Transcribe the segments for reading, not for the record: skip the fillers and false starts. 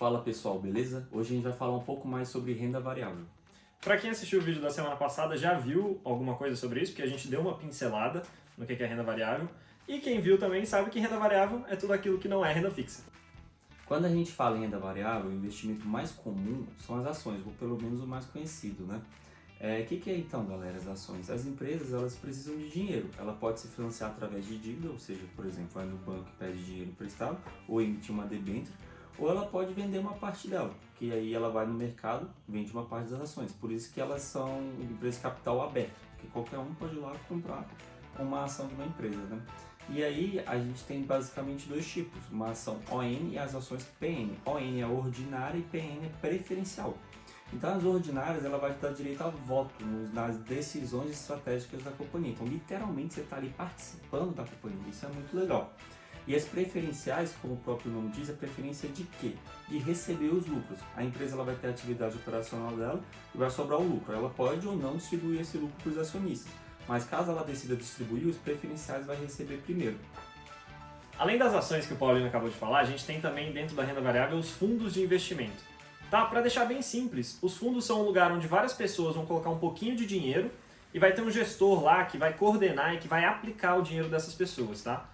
Fala pessoal, beleza? Hoje a gente vai falar um pouco mais sobre renda variável. Para quem assistiu o vídeo da semana passada já viu alguma coisa sobre isso, porque a gente deu uma pincelada no que é renda variável. E quem viu também sabe que renda variável é tudo aquilo que não é renda fixa. Quando a gente fala em renda variável, o investimento mais comum são as ações, ou pelo menos o mais conhecido, né? O que é então, galera, as ações? As empresas, elas precisam de dinheiro. Ela pode se financiar através de dívida, ou seja, por exemplo, vai no banco e pede dinheiro emprestado, ou emitir uma debênture, ou ela pode vender uma parte dela, que aí ela vai no mercado, vende uma parte das ações. Por isso que elas são empresas de capital aberto, que qualquer um pode ir lá comprar uma ação de uma empresa, né? E aí a gente tem basicamente dois tipos, uma ação ON e as ações PN. ON é ordinária e PN é preferencial. Então as ordinárias ela vai te dar direito a voto nas decisões estratégicas da companhia. Então literalmente você está ali participando da companhia, isso é muito legal. E as preferenciais, como o próprio nome diz, a preferência de quê? De receber os lucros. A empresa ela vai ter a atividade operacional dela e vai sobrar o lucro. Ela pode ou não distribuir esse lucro para os acionistas. Mas caso ela decida distribuir, os preferenciais vai receber primeiro. Além das ações que o Paulinho acabou de falar, a gente tem também dentro da renda variável os fundos de investimento. Tá? Para deixar bem simples, os fundos são um lugar onde várias pessoas vão colocar um pouquinho de dinheiro e vai ter um gestor lá que vai coordenar e que vai aplicar o dinheiro dessas pessoas, tá?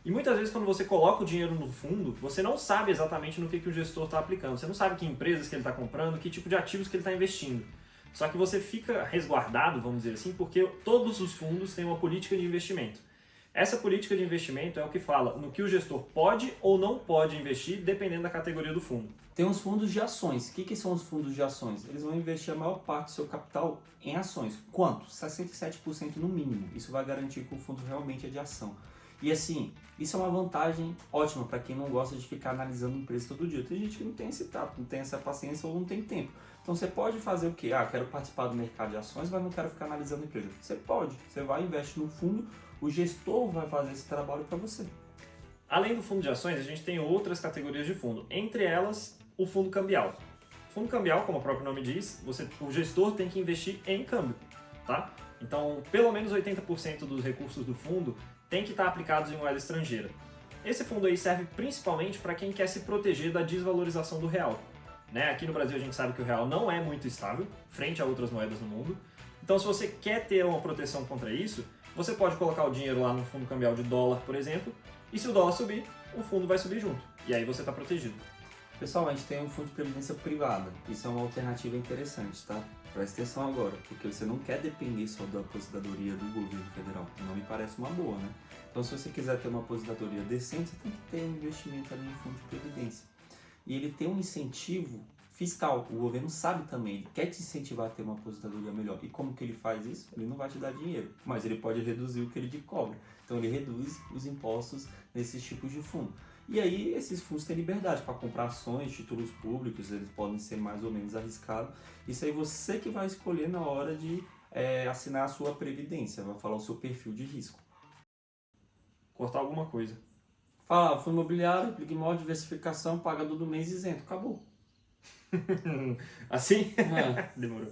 E muitas vezes quando você coloca o dinheiro no fundo, você não sabe exatamente no que o gestor está aplicando. Você não sabe que empresas que ele está comprando, que tipo de ativos que ele está investindo. Só que você fica resguardado, vamos dizer assim, porque todos os fundos têm uma política de investimento. Essa política de investimento é o que fala no que o gestor pode ou não pode investir, dependendo da categoria do fundo. Tem os fundos de ações. O que são os fundos de ações? Eles vão investir a maior parte do seu capital em ações. Quanto? 67% no mínimo. Isso vai garantir que o fundo realmente é de ação. E assim, isso é uma vantagem ótima para quem não gosta de ficar analisando empresas todo dia. Tem gente que não tem esse tato, não tem essa paciência ou não tem tempo. Então você pode fazer o quê? Quero participar do mercado de ações, mas não quero ficar analisando empresa. Você pode, você vai investir no fundo, o gestor vai fazer esse trabalho para você. Além do fundo de ações, a gente tem outras categorias de fundo, entre elas o fundo cambial. O fundo cambial, como o próprio nome diz, o gestor tem que investir em câmbio, tá? Então, pelo menos 80% dos recursos do fundo tem que estar aplicados em moeda estrangeira. Esse fundo aí serve principalmente para quem quer se proteger da desvalorização do real. Né? Aqui no Brasil a gente sabe que o real não é muito estável frente a outras moedas no mundo. Então se você quer ter uma proteção contra isso, você pode colocar o dinheiro lá no fundo cambial de dólar, por exemplo, e se o dólar subir, o fundo vai subir junto. E aí você está protegido. Pessoal, a gente tem um fundo de previdência privada. Isso é uma alternativa interessante, tá? Presta atenção agora, porque você não quer depender só da aposentadoria do governo federal. Não me parece uma boa, né? Então, se você quiser ter uma aposentadoria decente, você tem que ter um investimento ali em fundo de previdência. E ele tem um incentivo fiscal. O governo sabe também, ele quer te incentivar a ter uma aposentadoria melhor. E como que ele faz isso? Ele não vai te dar dinheiro, mas ele pode reduzir o que ele te cobra. Então, ele reduz os impostos nesses tipos de fundo. E aí, esses fundos têm liberdade para comprar ações, títulos públicos, eles podem ser mais ou menos arriscados. Isso aí você que vai escolher na hora de assinar a sua previdência, vai falar o seu perfil de risco. Cortar alguma coisa. Fala, fundo imobiliário, aplica em modo diversificação, paga todo mês isento. Acabou. Assim? Demorou.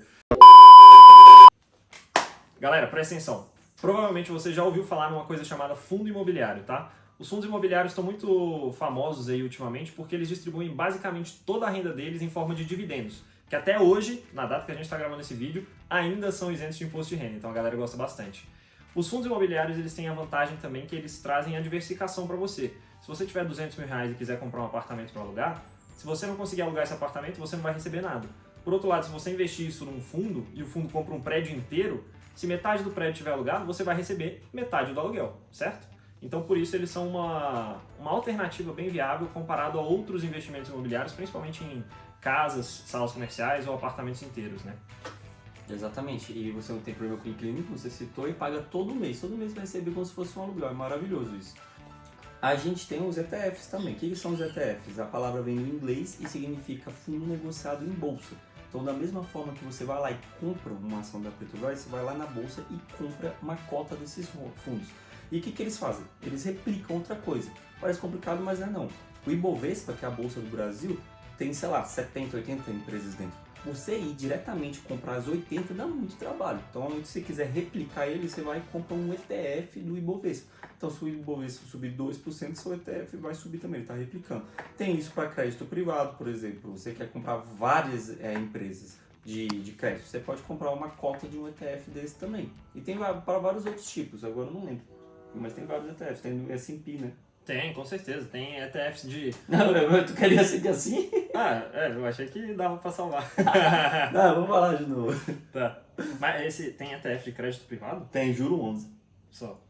Galera, presta atenção. Provavelmente você já ouviu falar numa coisa chamada fundo imobiliário, tá? Os fundos imobiliários estão muito famosos aí ultimamente porque eles distribuem basicamente toda a renda deles em forma de dividendos, que até hoje, na data que a gente está gravando esse vídeo, ainda são isentos de imposto de renda, então a galera gosta bastante. Os fundos imobiliários eles têm a vantagem também que eles trazem a diversificação para você. Se você tiver 200 mil reais e quiser comprar um apartamento para alugar, se você não conseguir alugar esse apartamento, você não vai receber nada. Por outro lado, se você investir isso num fundo e o fundo compra um prédio inteiro, se metade do prédio estiver alugado, você vai receber metade do aluguel, certo? Então, por isso, eles são uma alternativa bem viável comparado a outros investimentos imobiliários, principalmente em casas, salas comerciais ou apartamentos inteiros, né? Exatamente, e você não tem problema com o inquilino, como você citou, e paga todo mês vai receber como se fosse um aluguel, é maravilhoso isso. A gente tem os ETFs também. O que são os ETFs? A palavra vem do inglês e significa fundo negociado em bolsa. Então, da mesma forma que você vai lá e compra uma ação da Petrobras, você vai lá na bolsa e compra uma cota desses fundos. E o que eles fazem? Eles replicam outra coisa. Parece complicado, mas não é não. O Ibovespa, que é a Bolsa do Brasil, tem, sei lá, 70, 80 empresas dentro. você ir diretamente comprar as 80 dá muito trabalho. Então, se você quiser replicar ele, você vai comprar um ETF do Ibovespa. Então, se o Ibovespa subir 2%, seu ETF vai subir também, ele está replicando. Tem isso para crédito privado, por exemplo. Você quer comprar várias empresas de crédito, você pode comprar uma cota de um ETF desse também. E tem para vários outros tipos, agora eu não lembro. Mas tem vários ETFs, tem o S&P, né? Tem, com certeza. Tem ETFs de... Não, tu queria seguir assim? Eu achei que dava pra salvar. Não, vamos falar de novo. Tá. Mas esse tem ETF de crédito privado? Tem juro 11. Só.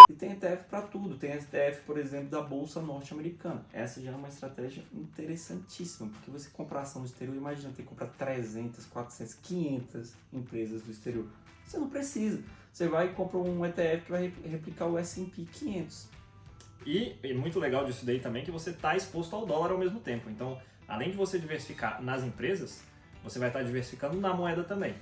E tem ETF para tudo. Tem ETF, por exemplo, da Bolsa Norte-Americana. Essa já é uma estratégia interessantíssima, porque você comprar ação no exterior, imagina ter que comprar 300, 400, 500 empresas do exterior. Você não precisa. Você vai e compra um ETF que vai replicar o S&P 500. E muito legal disso daí também que você está exposto ao dólar ao mesmo tempo. Então, além de você diversificar nas empresas, você vai estar diversificando na moeda também.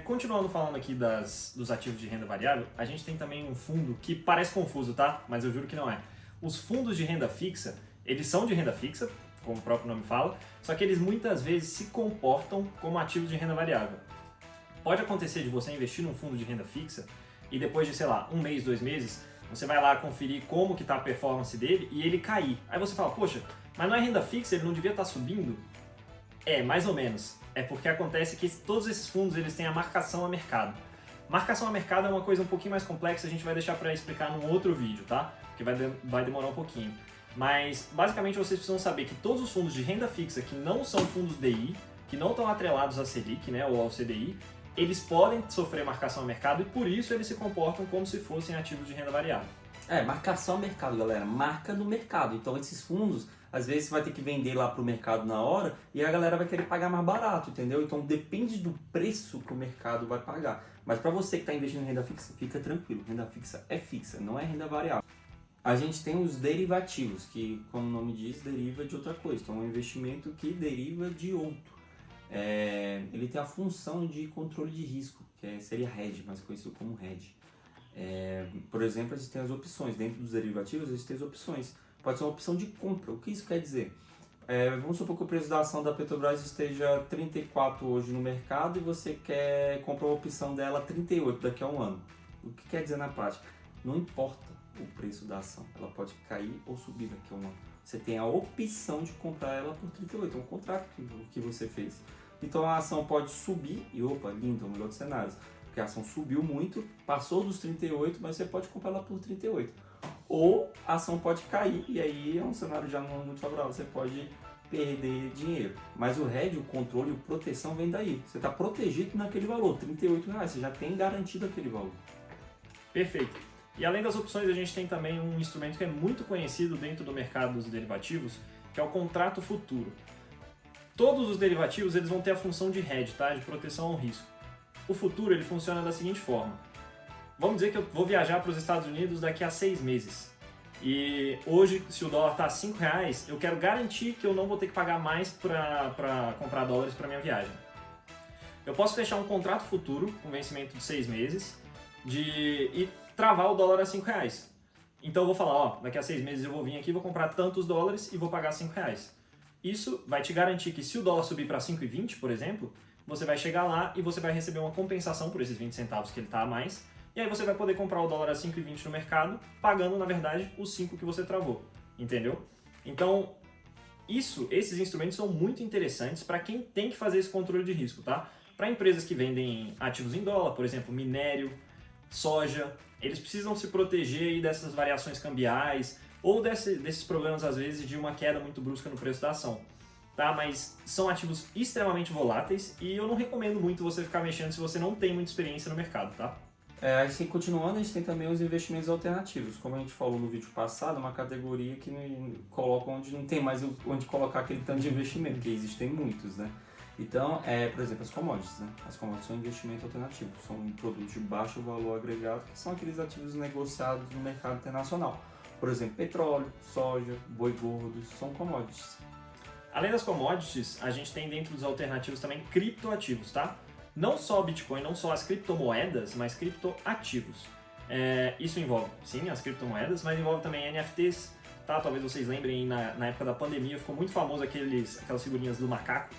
Continuando falando aqui dos ativos de renda variável, a gente tem também um fundo que parece confuso, tá? Mas eu juro que não é. Os fundos de renda fixa, eles são de renda fixa, como o próprio nome fala, só que eles muitas vezes se comportam como ativos de renda variável. Pode acontecer de você investir num fundo de renda fixa e depois de, sei lá, 1 mês, 2 meses, você vai lá conferir como que está a performance dele e ele cair. Aí você fala, poxa, mas não é renda fixa, ele não devia estar subindo? Mais ou menos. É porque acontece que todos esses fundos eles têm a marcação a mercado. Marcação a mercado é uma coisa um pouquinho mais complexa, a gente vai deixar para explicar num outro vídeo, tá? Porque vai demorar um pouquinho. Mas, basicamente, vocês precisam saber que todos os fundos de renda fixa que não são fundos DI, que não estão atrelados à Selic, né, ou ao CDI, eles podem sofrer marcação a mercado e por isso eles se comportam como se fossem ativos de renda variável. Marcação a mercado, galera. Marca no mercado. Então, esses fundos, às vezes, você vai ter que vender lá para o mercado na hora e a galera vai querer pagar mais barato, entendeu? Então, depende do preço que o mercado vai pagar. Mas para você que está investindo em renda fixa, fica tranquilo. Renda fixa é fixa, não é renda variável. A gente tem os derivativos, que, como o nome diz, deriva de outra coisa. Então, é um investimento que deriva de outro. Ele tem a função de controle de risco, que seria hedge, mais conhecido como hedge. Por exemplo, a gente tem as opções. Dentro dos derivativos, a gente tem as opções. Pode ser uma opção de compra. O que isso quer dizer? Vamos supor que o preço da ação da Petrobras esteja 34 hoje no mercado e você quer comprar uma opção dela 38 daqui a um ano. O que quer dizer na prática? Não importa o preço da ação, ela pode cair ou subir daqui a um ano. Você tem a opção de comprar ela por 38, é um contrato que você fez. Então a ação pode subir e, lindo, é o melhor dos cenários, porque a ação subiu muito, passou dos 38, mas você pode comprar ela por 38. Ou a ação pode cair e aí é um cenário já não muito favorável, você pode perder dinheiro. Mas o hedge, o controle, a proteção vem daí. Você está protegido naquele valor, R$38, você já tem garantido aquele valor. Perfeito. E além das opções, a gente tem também um instrumento que é muito conhecido dentro do mercado dos derivativos, que é o contrato futuro. Todos os derivativos eles vão ter a função de hedge, tá? De proteção ao risco. O futuro ele funciona da seguinte forma. Vamos dizer que eu vou viajar para os Estados Unidos daqui a 6 meses. E hoje, se o dólar está a R$5, eu quero garantir que eu não vou ter que pagar mais para comprar dólares para minha viagem. Eu posso fechar um contrato futuro, com vencimento de 6 meses, e travar o dólar a R$5. Então eu vou falar, daqui a 6 meses eu vou vir aqui, vou comprar tantos dólares e vou pagar R$5. Isso vai te garantir que se o dólar subir para 5,20, por exemplo, você vai chegar lá e você vai receber uma compensação por esses 20 centavos que ele está a mais, e aí você vai poder comprar o dólar a 5,20 no mercado, pagando, na verdade, os 5 que você travou, entendeu? Então, esses instrumentos são muito interessantes para quem tem que fazer esse controle de risco, tá? Para empresas que vendem ativos em dólar, por exemplo, minério, soja, eles precisam se proteger aí dessas variações cambiais ou desses problemas, às vezes, de uma queda muito brusca no preço da ação. Tá? Mas são ativos extremamente voláteis e eu não recomendo muito você ficar mexendo se você não tem muita experiência no mercado, tá? Continuando, a gente tem também os investimentos alternativos. Como a gente falou no vídeo passado, uma categoria que coloca onde não tem mais onde colocar aquele tanto de investimento, que existem muitos, né? Então, por exemplo, as commodities, né? As commodities são investimento alternativo, são produtos de baixo valor agregado, que são aqueles ativos negociados no mercado internacional. Por exemplo, petróleo, soja, boi gordo, são commodities. Além das commodities, a gente tem dentro dos alternativos também criptoativos, tá? Não só Bitcoin, não só as criptomoedas, mas criptoativos. Isso envolve, sim, as criptomoedas, mas envolve também NFTs, tá? Talvez vocês lembrem, na época da pandemia ficou muito famoso aquelas figurinhas do macaco,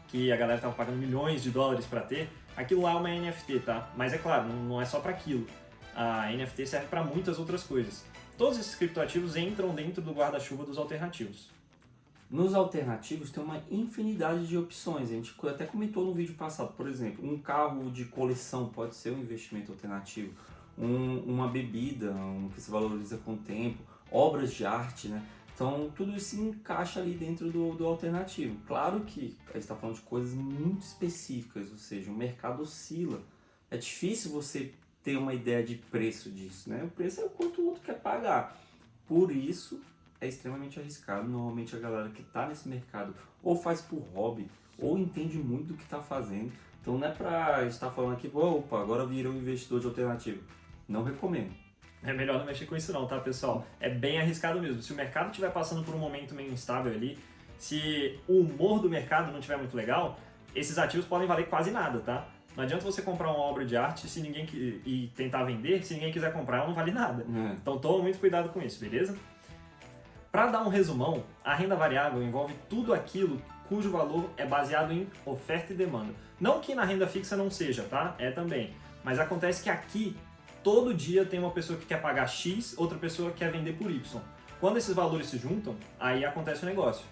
que a galera tava pagando milhões de dólares para ter. Aquilo lá é uma NFT, tá? Mas é claro, não é só para aquilo. A NFT serve para muitas outras coisas. Todos esses criptoativos entram dentro do guarda-chuva dos alternativos. Nos alternativos tem uma infinidade de opções. A gente até comentou no vídeo passado, por exemplo, um carro de coleção pode ser um investimento alternativo, uma bebida que se valoriza com o tempo, obras de arte, né? Então tudo isso se encaixa ali dentro do alternativo. Claro que a gente está falando de coisas muito específicas, ou seja, o mercado oscila. É difícil você ter uma ideia de preço disso, né? O preço é o quanto o outro quer pagar. Por isso é extremamente arriscado. Normalmente a galera que está nesse mercado ou faz por hobby ou entende muito do que está fazendo. Então não é para estar falando aqui, opa, agora virou um investidor de alternativo. Não recomendo. É melhor não mexer com isso não, tá, pessoal? É bem arriscado mesmo. Se o mercado estiver passando por um momento meio instável ali, se o humor do mercado não estiver muito legal, esses ativos podem valer quase nada, tá? Não adianta você comprar uma obra de arte e tentar vender, se ninguém quiser comprar, ela não vale nada. Então toma muito cuidado com isso, beleza? Para dar um resumão, a renda variável envolve tudo aquilo cujo valor é baseado em oferta e demanda. Não que na renda fixa não seja, tá? É também. Mas acontece que aqui, todo dia tem uma pessoa que quer pagar X, outra pessoa que quer vender por Y. Quando esses valores se juntam, aí acontece o negócio.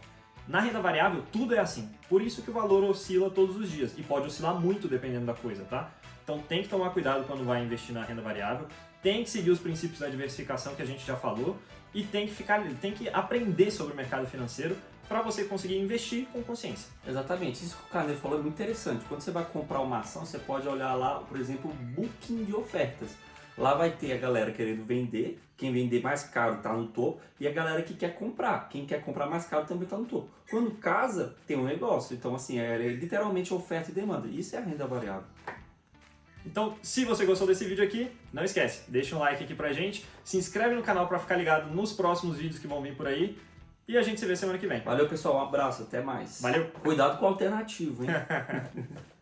Na renda variável, tudo é assim. Por isso que o valor oscila todos os dias. E pode oscilar muito dependendo da coisa, tá? Então tem que tomar cuidado quando vai investir na renda variável. Tem que seguir os princípios da diversificação que a gente já falou. E tem que aprender sobre o mercado financeiro para você conseguir investir com consciência. Exatamente. Isso que o Carneiro falou é muito interessante. Quando você vai comprar uma ação, você pode olhar lá, por exemplo, o booking de ofertas. Lá vai ter a galera querendo vender, quem vender mais caro está no topo, e a galera que quer comprar. Quem quer comprar mais caro também está no topo. Quando casa, tem um negócio. Então, assim, é literalmente oferta e demanda. Isso é a renda variável. Então, se você gostou desse vídeo aqui, não esquece, deixa um like aqui pra gente, se inscreve no canal para ficar ligado nos próximos vídeos que vão vir por aí, e a gente se vê semana que vem. Valeu, pessoal. Um abraço. Até mais. Valeu. Cuidado com o alternativo, hein?